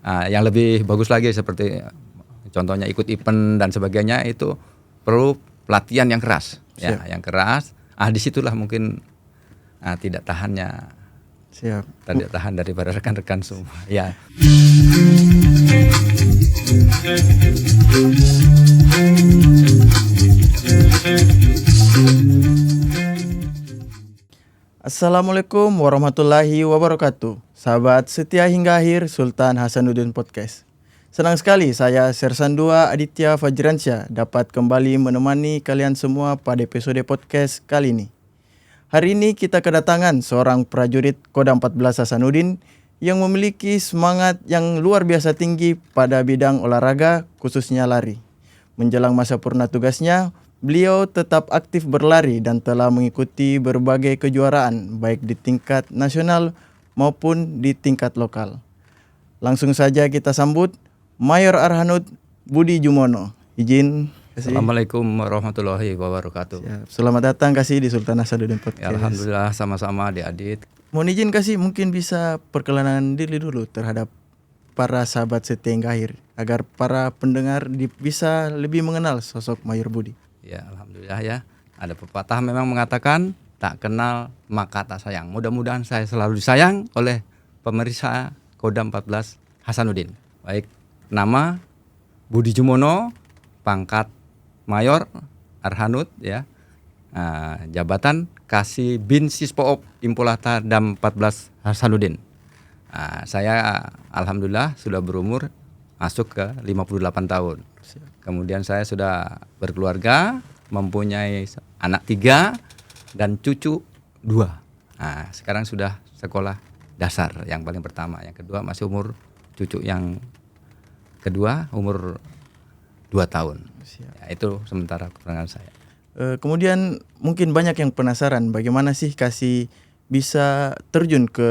Yang lebih bagus lagi seperti contohnya ikut event dan sebagainya itu perlu pelatihan yang keras, ya, yang keras. Disitulah mungkin tidak tahan daripada rekan-rekan semua. Ya. Assalamualaikum warahmatullahi wabarakatuh. Sahabat setia hingga akhir Sultan Hasanuddin Podcast. Senang sekali saya Sersan 2 Aditya Fajransyah dapat kembali menemani kalian semua pada episode podcast kali ini. Hari ini kita kedatangan seorang prajurit Kodam 14 Hasanuddin yang memiliki semangat yang luar biasa tinggi pada bidang olahraga khususnya lari. Menjelang masa purna tugasnya, beliau tetap aktif berlari dan telah mengikuti berbagai kejuaraan baik di tingkat nasional maupun di tingkat lokal. Langsung saja kita sambut Mayor Arhanud Budi Jumono. Izin kasih. Assalamualaikum warahmatullahi wabarakatuh. Siap. Selamat datang kasih di Sultan Hasanuddin Podcast. Ya, alhamdulillah sama-sama di Adit. Mohon izin kasih mungkin bisa perkenalan diri dulu terhadap para sahabat setia hingga akhir agar para pendengar bisa lebih mengenal sosok Mayor Budi. Ya, alhamdulillah ya. Ada pepatah memang mengatakan tak kenal maka tak sayang. Mudah-mudahan saya selalu disayang oleh pemirsa Kodam 14 Hasanuddin. Baik, nama Budi Jumono, pangkat Mayor Arhanud ya. Jabatan Kasibin Sispoop Impolata Dam 14 Hasanuddin. Saya alhamdulillah sudah berumur masuk ke 58 tahun. Kemudian saya sudah berkeluarga, mempunyai anak 3 dan cucu 2. Sekarang sudah sekolah dasar yang paling pertama, yang kedua masih umur cucu yang kedua umur 2 tahun. Ya, itu sementara keterangan saya. Kemudian mungkin banyak yang penasaran bagaimana sih Kasih bisa terjun ke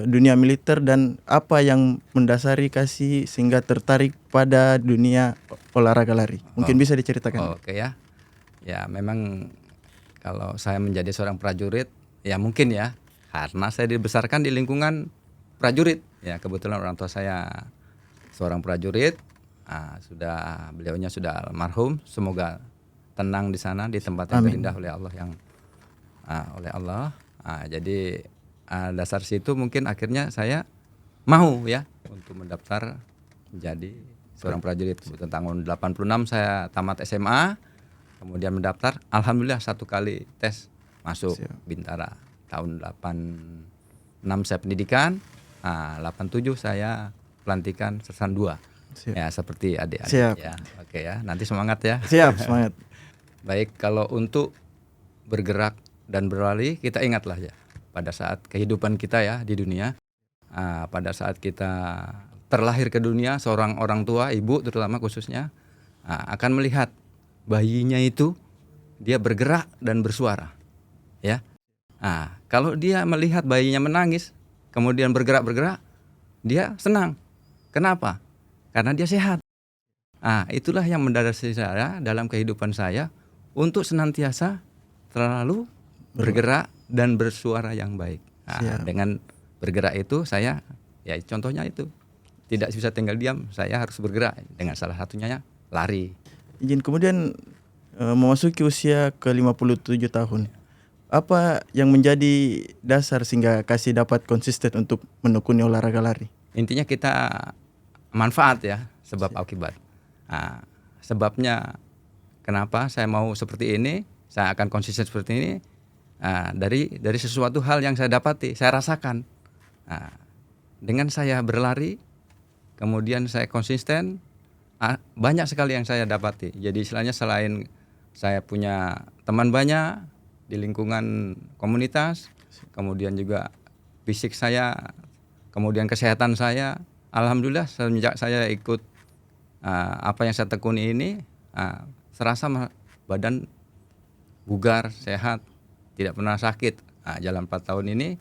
dunia militer dan apa yang mendasari Kasih sehingga tertarik pada dunia olahraga lari. Mungkin bisa diceritakan. Oke ya. Ya memang kalau saya menjadi seorang prajurit ya mungkin ya karena saya dibesarkan di lingkungan prajurit. Ya kebetulan orang tua saya seorang prajurit. Beliaunya sudah almarhum. Semoga tenang di sana di tempat yang indah oleh Allah. Jadi dasar situ mungkin akhirnya saya mau ya untuk mendaftar menjadi seorang prajurit. Tahun 86 saya tamat SMA, kemudian mendaftar. Alhamdulillah 1 kali tes masuk Bintara. Tahun 86 saya pendidikan, 87 saya pelantikan Sersan 2. Ya seperti adik-adik ya. Oke ya, nanti semangat ya. Siap, semangat. Baik, kalau untuk bergerak dan berlari kita ingatlah ya pada saat kehidupan kita ya di dunia, pada saat kita terlahir ke dunia, seorang orang tua, ibu terutama khususnya akan melihat bayinya itu dia bergerak dan bersuara ya. Kalau dia melihat bayinya menangis kemudian bergerak dia senang. Kenapa? Karena dia sehat. Itulah yang mendasari saya dalam kehidupan saya untuk senantiasa terlalu bergerak dan bersuara yang baik. Dengan bergerak itu saya ya contohnya itu tidak bisa tinggal diam, saya harus bergerak dengan salah satunya lari. Izin kemudian memasuki usia ke 57 tahun. Apa yang menjadi dasar sehingga Kasih dapat konsisten untuk menekuni olahraga lari? Intinya kita manfaat ya, sebab akibat. Sebabnya kenapa saya mau seperti ini, saya akan konsisten seperti ini. Dari sesuatu hal yang saya dapati, saya rasakan. Dengan saya berlari, kemudian saya konsisten, banyak sekali yang saya dapati. Jadi istilahnya selain saya punya teman banyak di lingkungan komunitas, kemudian juga fisik saya, kemudian kesehatan saya, alhamdulillah semenjak saya ikut apa yang saya tekuni ini, serasa badan bugar, sehat, tidak pernah sakit. Jalan 4 tahun ini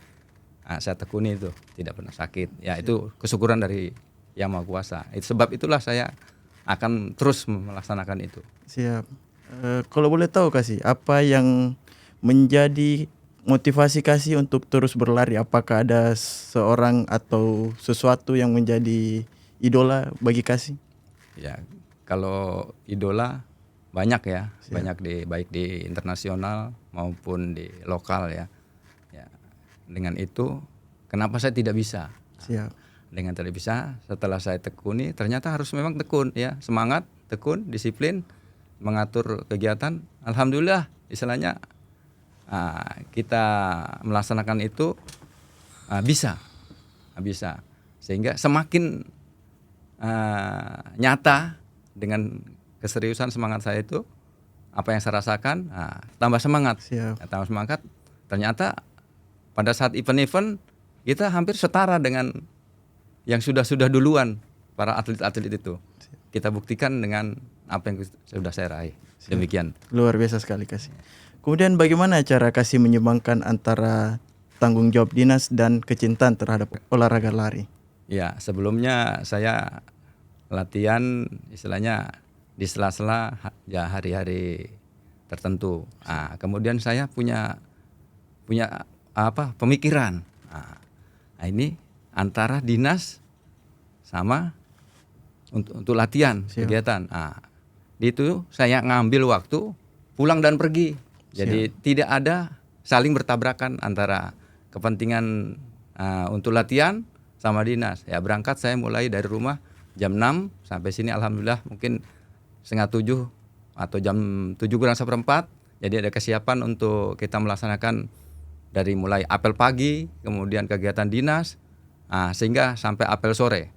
saya tekuni itu tidak pernah sakit. Ya itu kesyukuran dari Yang Maha Kuasa. Sebab itulah saya akan terus melaksanakan itu. Siap. Kalau boleh tahu Kasih, apa yang menjadi motivasi Kasih untuk terus berlari? Apakah ada seorang atau sesuatu yang menjadi idola bagi Kasih? Ya, kalau idola banyak ya, Siap. banyak baik di internasional maupun di lokal ya. Ya, dengan itu kenapa saya tidak bisa? Siap. Dengan tidak bisa, setelah saya tekuni ternyata harus memang tekun ya, semangat, tekun, disiplin, mengatur kegiatan. Alhamdulillah istilahnya kita melaksanakan itu bisa sehingga semakin nyata dengan keseriusan semangat saya itu, apa yang saya rasakan tambah semangat. Siap. Tambah semangat, ternyata pada saat event-event kita hampir setara dengan yang sudah duluan para atlet-atlet itu. Kita buktikan dengan apa yang sudah saya raih. Demikian. Luar biasa sekali Kasih. Kemudian bagaimana cara Kasih menyeimbangkan antara tanggung jawab dinas dan kecintaan terhadap olahraga lari? Ya, sebelumnya saya latihan istilahnya di sela-sela ya hari-hari tertentu. Kemudian saya punya pemikiran. Ini antara dinas sama untuk latihan. Siap. Kegiatan. Di itu saya ngambil waktu pulang dan pergi. Jadi tidak ada saling bertabrakan antara kepentingan untuk latihan sama dinas. Ya, berangkat saya mulai dari rumah jam 6 sampai sini alhamdulillah mungkin 6:30 atau jam 7:45. Jadi ada kesiapan untuk kita melaksanakan dari mulai apel pagi, kemudian kegiatan dinas, sehingga sampai apel sore.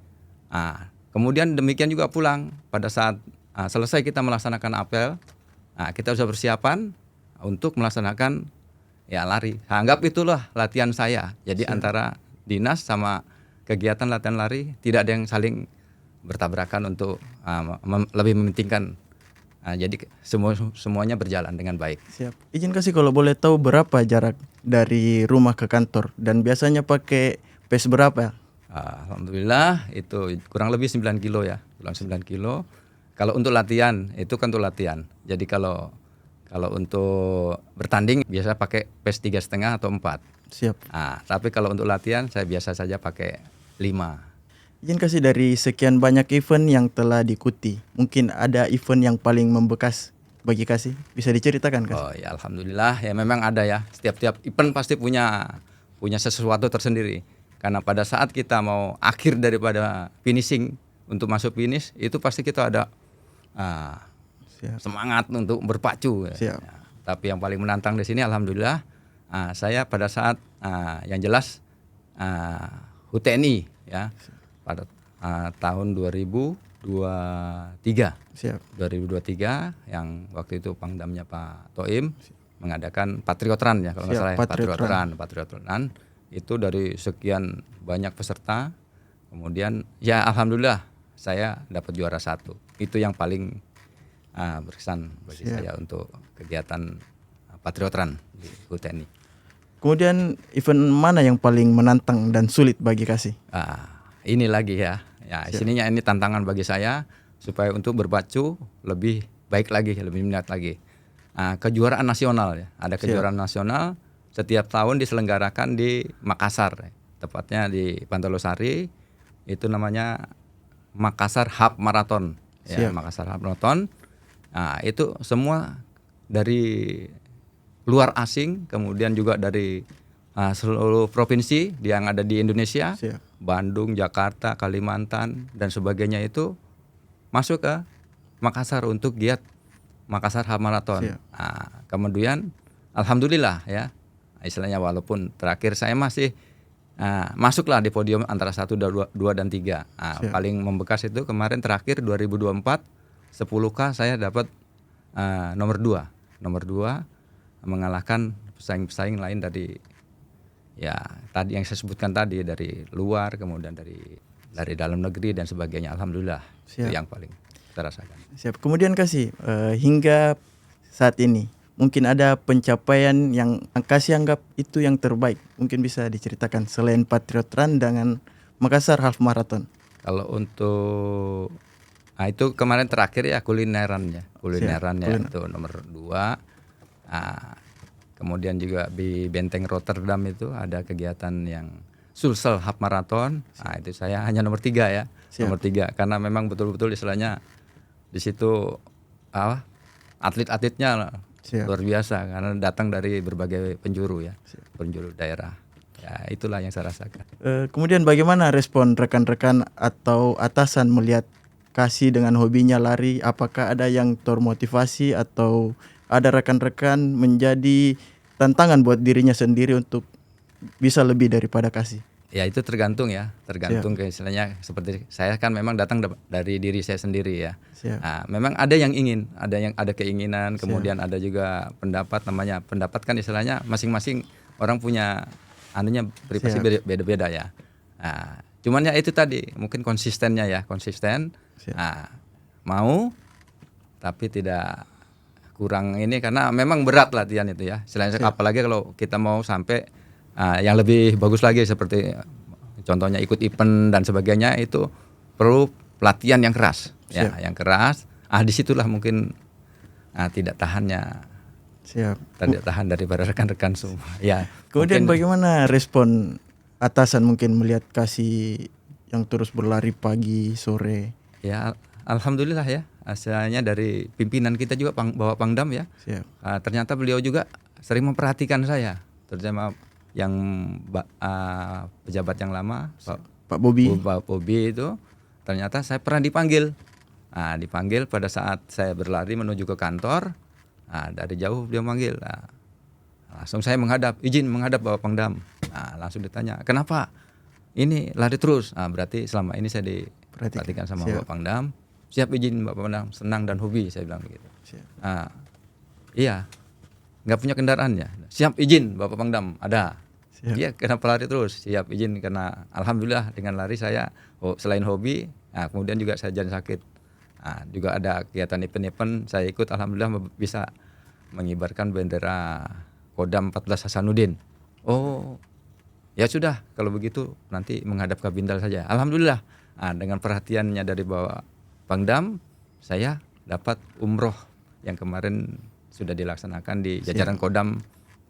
Kemudian demikian juga pulang pada saat selesai kita melaksanakan apel, kita sudah persiapan untuk melaksanakan ya lari. Anggap itulah latihan saya. Jadi antara dinas sama kegiatan latihan lari tidak ada yang saling bertabrakan untuk lebih mementingkan. Jadi semuanya berjalan dengan baik. Siap. Izin Kasih kalau boleh tahu berapa jarak dari rumah ke kantor dan biasanya pakai pace berapa? Alhamdulillah itu kurang lebih 9 kilo ya, kurang 9 kilo. Kalau untuk latihan itu kan untuk latihan. Jadi kalau untuk bertanding biasa pakai pace 3,5 atau 4. Siap. Tapi kalau untuk latihan saya biasa saja pakai 5. Izin Kasih dari sekian banyak event yang telah diikuti, mungkin ada event yang paling membekas bagi Kasih, bisa diceritakan Kasih? Oh ya alhamdulillah ya memang ada ya. Setiap event pasti punya sesuatu tersendiri. Karena pada saat kita mau akhir daripada finishing untuk masuk finish itu pasti kita ada semangat untuk berpacu. Siap. Ya. Tapi yang paling menantang di sini alhamdulillah saya pada saat yang jelas HUTNI ya pada tahun 2023. Siap. 2023 yang waktu itu Pangdamnya Pak Toim mengadakan Patriot Run ya kalau nggak salah Patriot Run itu dari sekian banyak peserta kemudian ya alhamdulillah saya dapat juara 1. Itu yang paling berkesan bagi saya untuk kegiatan Patriot Run di HUTNI. Kemudian event mana yang paling menantang dan sulit bagi Kasih? Ini lagi ya sininya ini tantangan bagi saya supaya untuk berpacu lebih baik lagi, lebih minat lagi. Kejuaraan nasional ya, ada kejuaraan nasional setiap tahun diselenggarakan di Makassar, tepatnya di Pantelosari, itu namanya Makassar Half Marathon. Ya, Makassar Half Marathon. Itu semua dari luar asing, kemudian juga dari seluruh provinsi yang ada di Indonesia, Bandung, Jakarta, Kalimantan dan sebagainya itu masuk ke Makassar untuk giat Makassar Half Marathon. Kemudian alhamdulillah ya, istilahnya walaupun terakhir saya masih masuklah di podium antara 1, 2 dan 3. Paling membekas itu kemarin terakhir 2024 10K saya dapat nomor 2 mengalahkan pesaing-pesaing lain dari ya tadi yang saya sebutkan tadi dari luar kemudian dari dalam negeri dan sebagainya. Alhamdulillah itu yang paling saya rasakan. Siap. Kemudian Kasih hingga saat ini mungkin ada pencapaian yang Kasih anggap itu yang terbaik. Mungkin bisa diceritakan selain Patriot Run dengan Makassar Half Marathon. Kalau untuk itu kemarin terakhir ya kulinerannya itu nomor 2. Kemudian juga di Benteng Rotterdam itu ada kegiatan yang Sulsel Half Marathon. Nah, itu saya hanya nomor 3 ya. Siap. Nomor 3 karena memang betul-betul istilahnya di situ atlet-atletnya Siap. luar biasa karena datang dari berbagai penjuru ya. Penjuru daerah. Ya, itulah yang saya rasakan. Kemudian bagaimana respon rekan-rekan atau atasan melihat Kasih dengan hobinya lari? Apakah ada yang termotivasi atau ada rekan-rekan menjadi tantangan buat dirinya sendiri untuk bisa lebih daripada Kasih? Ya itu tergantung ya, tergantung ke istilahnya seperti saya kan memang datang dari diri saya sendiri ya. Siap. Nah, memang ada yang ingin, ada keinginan, kemudian ada juga pendapat kan istilahnya masing-masing orang punya anunya privasi beda-beda ya. Nah, cuman ya itu tadi mungkin konsistennya ya, konsisten. Nah, mau tapi tidak kurang ini karena memang berat latihan itu ya. Selain apalagi kalau kita mau sampai yang lebih bagus lagi seperti contohnya ikut event dan sebagainya itu perlu pelatihan yang keras ya, yang keras. Disitulah mungkin tidak tahannya. Tidak tahan daripada rekan-rekan semua. Ya. Kemudian bagaimana respon atasan mungkin melihat Kasih yang terus berlari pagi sore? Ya, alhamdulillah ya. Hasilnya dari pimpinan kita juga Bapak Pangdam ya. Ternyata beliau juga sering memperhatikan saya, terutama yang pejabat yang lama, Pak Bobi. Pak Bobi itu ternyata saya pernah dipanggil. Dipanggil pada saat saya berlari menuju ke kantor. Dari jauh beliau manggil. Langsung saya izin menghadap Bapak Pangdam. Langsung ditanya, kenapa ini lari terus? Berarti selama ini saya diperhatikan sama Bapak Pangdam. Siap izin Bapak Pangdam, senang dan hobi, saya bilang begitu. Iya, nggak punya kendaraan ya. Siap izin Bapak Pangdam, ada. Iya, kenapa lari terus? Siap izin karena alhamdulillah dengan lari saya selain hobi, kemudian juga saya jangan sakit. Juga ada kegiatan event-event saya ikut, alhamdulillah bisa mengibarkan bendera Kodam 14 Hasanuddin. Oh, ya sudah kalau begitu nanti menghadap ke Bindal saja. Alhamdulillah dengan perhatiannya dari Bapak Pangdam, saya dapat umroh yang kemarin sudah dilaksanakan di jajaran Kodam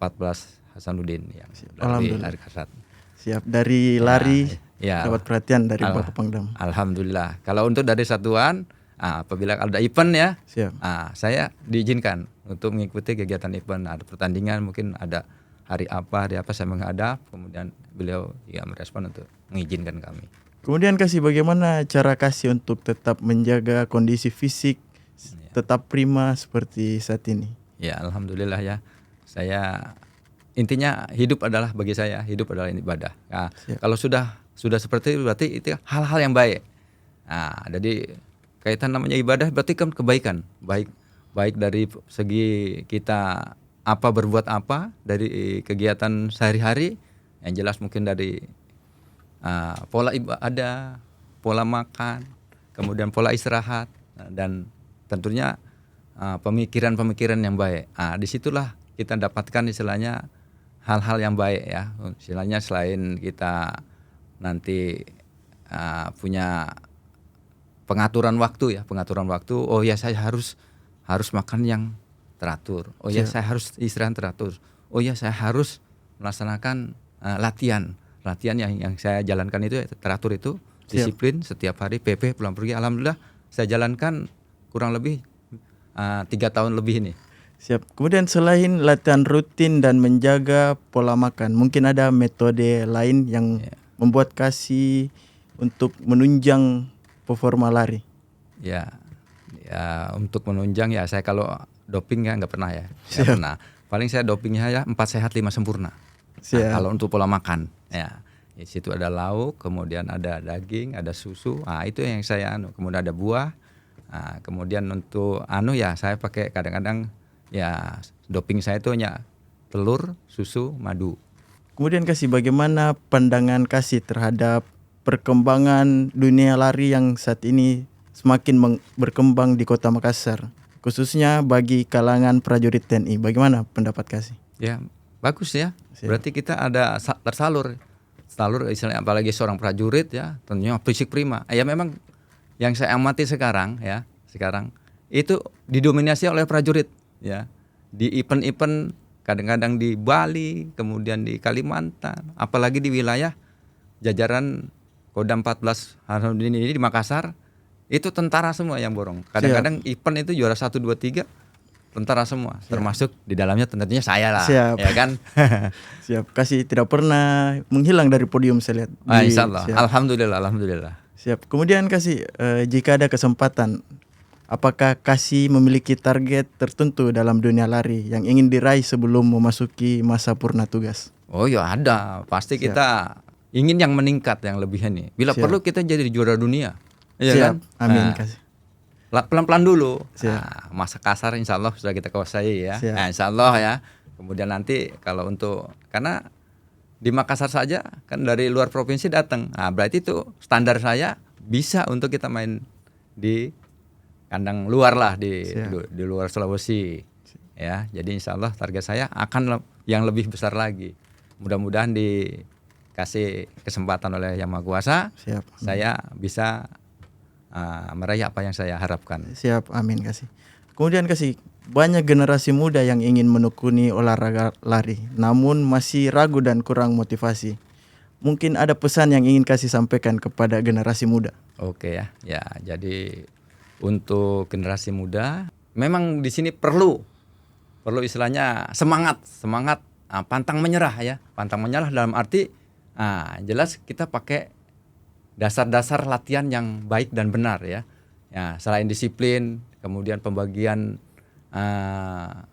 14 Hasanuddin yang dari lari kasat. Siap, dari lari dapat perhatian dari Bapak Pangdam. Alhamdulillah. Kalau untuk dari satuan, apabila ada event ya, saya diizinkan untuk mengikuti kegiatan event. Ada pertandingan, mungkin ada hari apa saya menghadap, kemudian beliau merespon untuk mengizinkan kami. Kemudian Kasih, bagaimana cara Kasih untuk tetap menjaga kondisi fisik tetap prima seperti saat ini? Ya, alhamdulillah ya. Saya intinya hidup adalah ibadah. Kalau sudah seperti itu berarti itu hal-hal yang baik. Jadi kaitan namanya ibadah berarti kan kebaikan, baik dari segi kita berbuat apa dari kegiatan sehari-hari, yang jelas mungkin dari pola ibadah, pola makan, kemudian pola istirahat, dan tentunya pemikiran-pemikiran yang baik. Disitulah kita dapatkan istilahnya hal-hal yang baik ya. Istilahnya selain kita nanti punya pengaturan waktu. Oh ya, saya harus makan yang teratur. Oh ya, saya harus istirahat teratur. Oh ya, saya harus melaksanakan latihan yang saya jalankan itu teratur itu, disiplin setiap hari, PP pulang pergi. Alhamdulillah saya jalankan kurang lebih 3 tahun lebih ini. Siap. Kemudian selain latihan rutin dan menjaga pola makan, mungkin ada metode lain yang membuat Kasih untuk menunjang performa lari? Ya untuk menunjang ya, saya kalau doping ya nggak pernah ya. Nggak pernah. Paling saya dopingnya ya 4 sehat 5 sempurna. Kalau untuk pola makan di situ ada lauk, kemudian ada daging, ada susu. Itu yang saya kemudian ada buah. Kemudian untuk saya pakai kadang-kadang ya doping saya itu hanya telur, susu, madu. Kemudian Kasih, bagaimana pandangan Kasih terhadap perkembangan dunia lari yang saat ini semakin berkembang di Kota Makassar, khususnya bagi kalangan prajurit TNI? Bagaimana pendapat Kasih? Ya, bagus ya. Berarti kita ada tersalur istilahnya, apalagi seorang prajurit ya, tentunya fisik prima. Ya memang yang saya amati sekarang itu didominasi oleh prajurit ya. Di event-event kadang-kadang di Bali, kemudian di Kalimantan, apalagi di wilayah jajaran Kodam 14 Hasanuddin ini di Makassar itu tentara semua yang borong. Kadang-kadang event itu juara 1 2 3 tentara semua, termasuk di dalamnya tentunya saya lah, Siap. ya kan? Siap. Kasih tidak pernah menghilang dari podium saya lihat. Insya Allah. Siap. Alhamdulillah. Siap. Kemudian kasih jika ada kesempatan, apakah kasih memiliki target tertentu dalam dunia lari yang ingin diraih sebelum memasuki masa purna tugas? Oh ya ada, pasti Siap. kita ingin yang meningkat, yang lebihan nih. Bila Siap. perlu kita jadi juara dunia, iya Siap. kan? Amin Nah, kasih. pelan-pelan dulu. Siap. Nah, masa kasar insya Allah sudah kita kuasai ya. Siap. Nah, insya Allah ya. Kemudian nanti kalau untuk, karena di Makassar saja kan dari luar provinsi datang. Nah, berarti itu standar saya bisa untuk kita main di kandang luar lah Siap. di luar Sulawesi. Ya, jadi insya Allah target saya akan yang lebih besar lagi. Mudah-mudahan dikasih kesempatan oleh Yang Maha Kuasa, Siap. saya bisa meraih apa yang saya harapkan. Siap, amin kasih. Kemudian kasih, banyak generasi muda yang ingin menekuni olahraga lari, namun masih ragu dan kurang motivasi. Mungkin ada pesan yang ingin kasih sampaikan kepada generasi muda. Oke ya, jadi untuk generasi muda, memang di sini perlu istilahnya semangat, pantang menyerah ya, pantang menyerah dalam arti, jelas kita pakai dasar-dasar latihan yang baik dan benar ya. Ya, selain disiplin, kemudian pembagian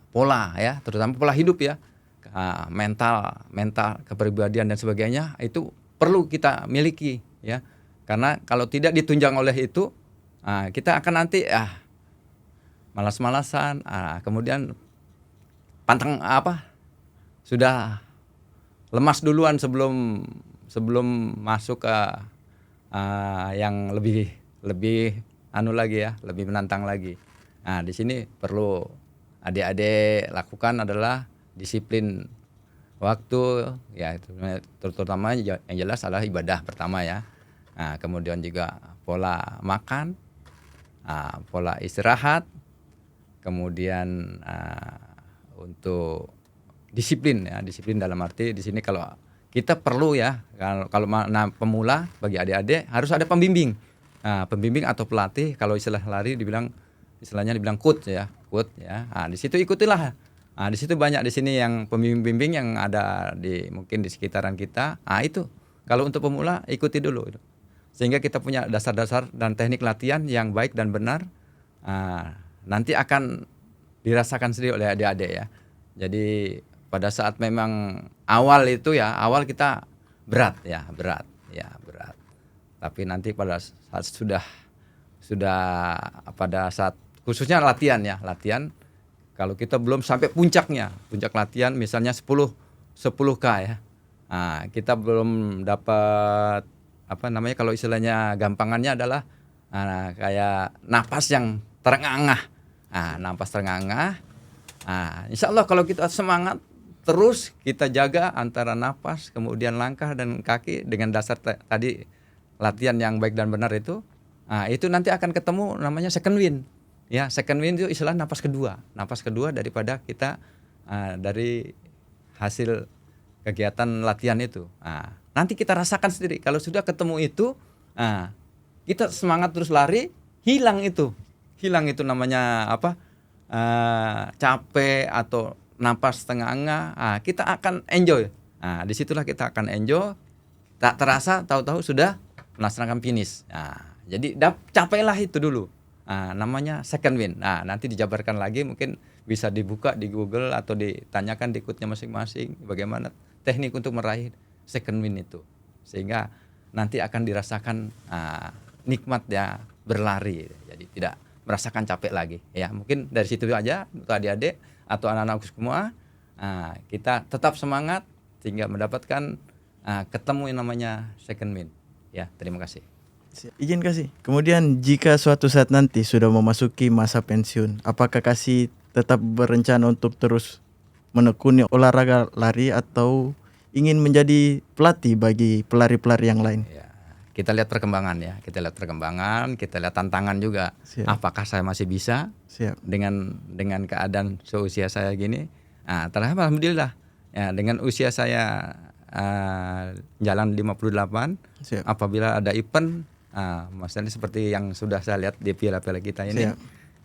pola ya, terutama pola hidup ya, mental, kepribadian dan sebagainya itu perlu kita miliki ya. Karena kalau tidak ditunjang oleh itu, kita akan nanti malas-malasan, kemudian sudah lemas duluan sebelum masuk ke yang lebih lebih menantang lagi. Nah, di sini perlu adik-adik lakukan adalah disiplin waktu ya, itu terutama yang jelas adalah ibadah pertama ya. Nah, kemudian juga pola makan, pola istirahat, kemudian untuk disiplin ya, disiplin dalam arti di sini kalau kita perlu ya, kalau pemula bagi adik-adik harus ada pembimbing. Nah, pembimbing atau pelatih, kalau istilah lari istilahnya dibilang coach ya. Nah, di situ ikutilah. Nah, di situ banyak di sini yang pembimbing yang ada mungkin di sekitaran kita. Nah, itu kalau untuk pemula ikuti dulu. Sehingga kita punya dasar-dasar dan teknik latihan yang baik dan benar. Nanti akan dirasakan sendiri oleh adik-adik ya. Jadi pada saat memang awal kita berat. Tapi nanti pada saat sudah pada saat khususnya latihan kalau kita belum sampai puncak latihan misalnya 10K ya. Nah, kita belum dapat kalau istilahnya gampangannya adalah kayak napas yang terengah-engah. Napas terengah-engah. Insya Allah kalau kita semangat terus kita jaga antara napas, kemudian langkah dan kaki dengan dasar tadi latihan yang baik dan benar itu nanti akan ketemu namanya second wind. Ya, second wind itu istilah napas kedua daripada kita dari hasil kegiatan latihan itu. Nanti kita rasakan sendiri kalau sudah ketemu itu, kita semangat terus lari, hilang itu namanya capek atau napas setengah-engah, kita akan enjoy. Disitulah kita akan enjoy. Tak terasa, tahu-tahu sudah melaksanakan finish. Jadi capailah itu dulu. Namanya second win. Nanti dijabarkan lagi, mungkin bisa dibuka di Google atau ditanyakan di ikutnya masing-masing bagaimana teknik untuk meraih second win itu. Sehingga nanti akan dirasakan nikmat ya berlari. Jadi tidak merasakan capek lagi. Ya, mungkin dari situ aja untuk adik-adik atau anak-anak semua, kita tetap semangat sehingga mendapatkan ketemu yang namanya second win. Ya, terima kasih. Izin kasih. Kemudian jika suatu saat nanti sudah memasuki masa pensiun, apakah kasih tetap berencana untuk terus menekuni olahraga lari atau ingin menjadi pelatih bagi pelari-pelari yang lain? Ya, kita lihat perkembangan ya. Kita lihat tantangan juga. Siap. Apakah saya masih bisa? Siap. Dengan keadaan seusia saya gini. Alhamdulillah. Ya, dengan usia saya Jalan 58. Siap. Apabila ada event, maksudnya seperti yang sudah saya lihat di piala-piala kita ini, Siap.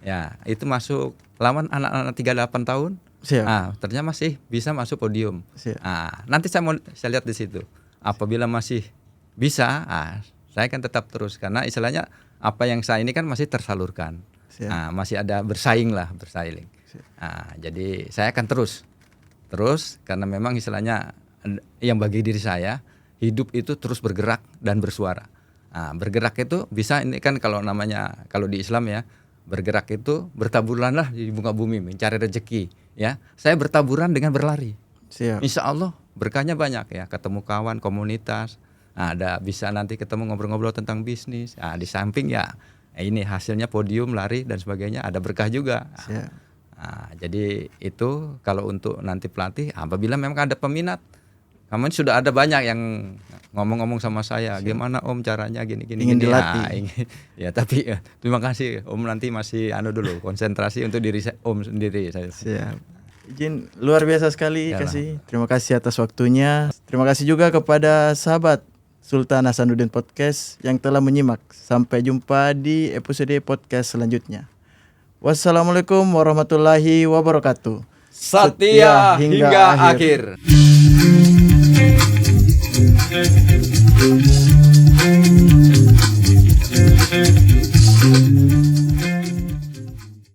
ya itu masuk lawan anak-anak 38 tahun. Siap. Ternyata masih bisa masuk podium. Siap. Nanti saya lihat di situ. Apabila masih bisa, saya akan tetap terus karena istilahnya apa yang saya ini kan masih tersalurkan. Masih ada bersaing. Jadi saya akan terus karena memang istilahnya yang bagi diri saya hidup itu terus bergerak dan bersuara. Bergerak itu bisa ini kan kalau di Islam ya, bergerak itu bertaburanlah di muka bumi mencari rezeki ya. Saya bertaburan dengan berlari. Siap. Insya Allah berkahnya banyak ya, ketemu kawan, komunitas, ada bisa nanti ketemu ngobrol-ngobrol tentang bisnis. Di samping ya ini hasilnya podium, lari dan sebagainya, ada berkah juga. Siap. Jadi itu kalau untuk nanti pelatih, apabila memang ada peminat, kemarin sudah ada banyak yang ngomong-ngomong sama saya, gimana Om caranya gini. Ingin dilatih. Ya tapi terima kasih Om, nanti masih dulu konsentrasi untuk diri Om sendiri saya. Siap. Izin luar biasa sekali Ya kasih. Terima kasih atas waktunya. Terima kasih juga kepada sahabat Sultan Hasanuddin Podcast yang telah menyimak. Sampai jumpa di episode podcast selanjutnya. Wassalamualaikum warahmatullahi wabarakatuh. Setia hingga akhir.